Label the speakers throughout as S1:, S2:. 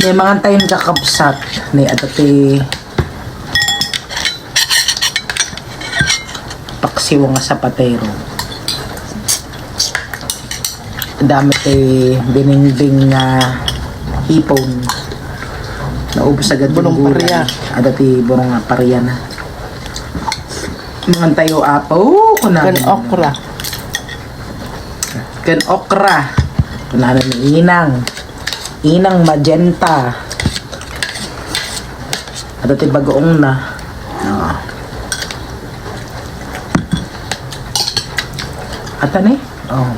S1: May mga tayong kakapsat ni atati paksiw nga sa patero. Dami tay bininding nga hipon. Naubos agad
S2: Bulong pariya.
S1: Atati burong nga pariya na. Mga tayo apaw.
S2: Kan okra.
S1: Kan okra. Kunana ni inang. Inang magenta. Atati bagoong na. Ata ni? Oh.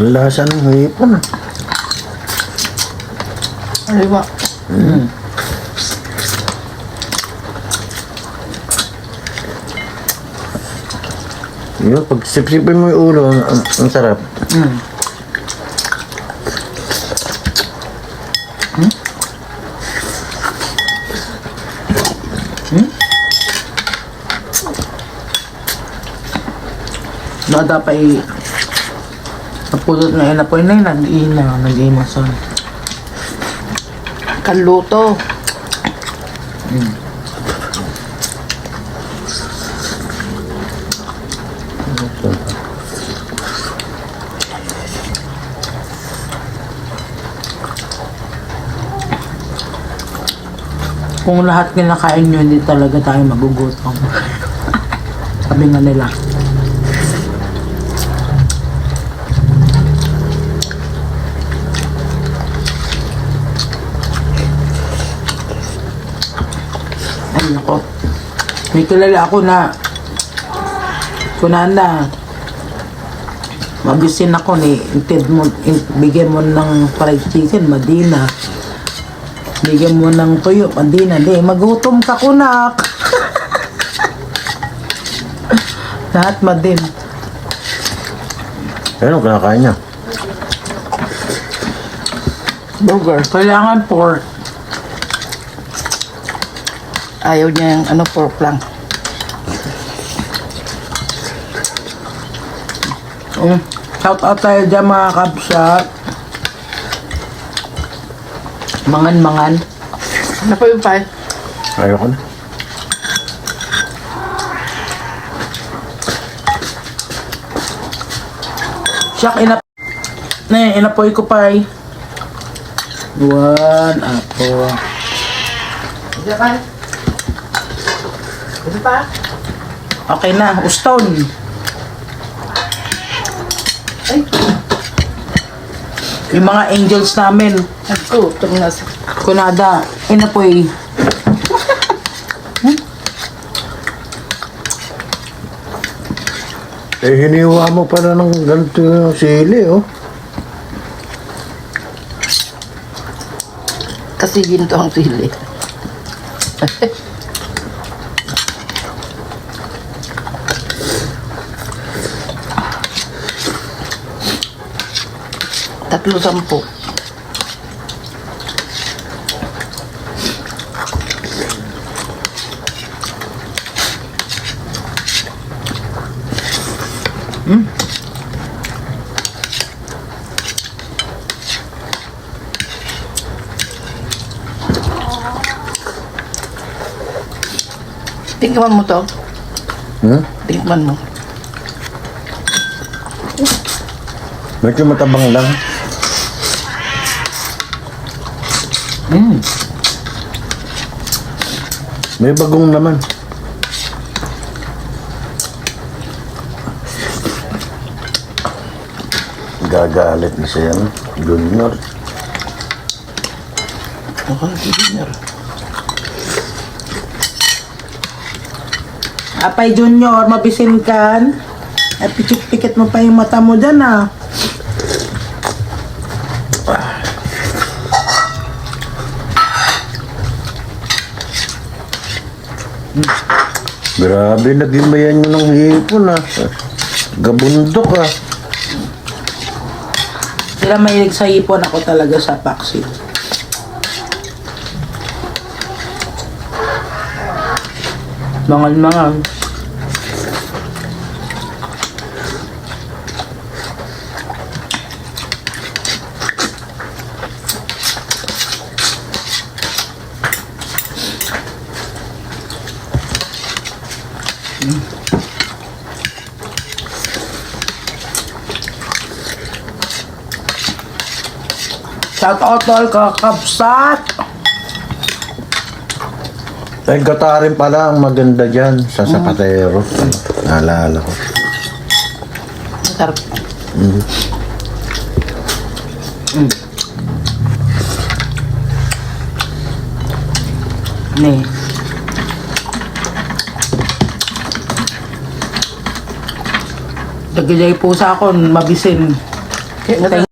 S3: Ang lasa ng hipon.
S2: Aliwa.
S3: Yun, pag sipsipin mo yung ulo, ang sarap.
S1: Nada pa napulot na inapoy na yun, nag-iina sa
S2: Kanluto.
S1: kung lahat kinakain nyo, hindi talaga tayo magugutom. Sabi nga nila. Ay, nako. May kilala ako na kunanda mabisin ako ni bigyan mo ng fried chicken, Madina. Bigyan mo ng tuyo, Madina. Di, magutom ka, kunak. Lahat madin.
S3: Ano kinakain niya?
S2: Burger.
S1: Kailangan pork.
S2: Ayaw niya yung ano, pork lang.
S1: Shout out tayo dyan mga kapsat. Mangan-mangan.
S2: Ano po yung pie?
S3: Ayoko na.
S1: Siyak, inapoy ko pa eh. One, apo.
S2: Ito pa? Ito pa?
S1: Okay na, uston.
S2: Ay,
S1: Yung mga angels namin.
S2: nagkutong na sa...
S1: Kunada, inapoy.
S3: Eh, hiniwa mo pala ng ganito yung sili, oh.
S2: Kasi ginto ang sili. Tatlo 10. Tingnan mo to. Tingnan mo.
S3: Medyo matabang lang. May bagong naman. Gagalit na siya, no? Junior.
S2: Okay, dinner.
S1: Apay Junior, mabisin kan. Ay, pikit-pikit mo pa yung mata mo dyan ah.
S3: Grabe, naging bayan nyo ng hipon, ah. Gabundok, ah.
S1: Sila mahilig sa hipon, ako talaga sa paksiw. Mangal-mangal. Shout out all kakapsat!
S3: Ay, gata rin pala ang maganda dyan sa Zapatero. Naalala ko.
S2: Masarap.
S1: Ni. Dagilay po sa akon, mabisin.
S2: Kaya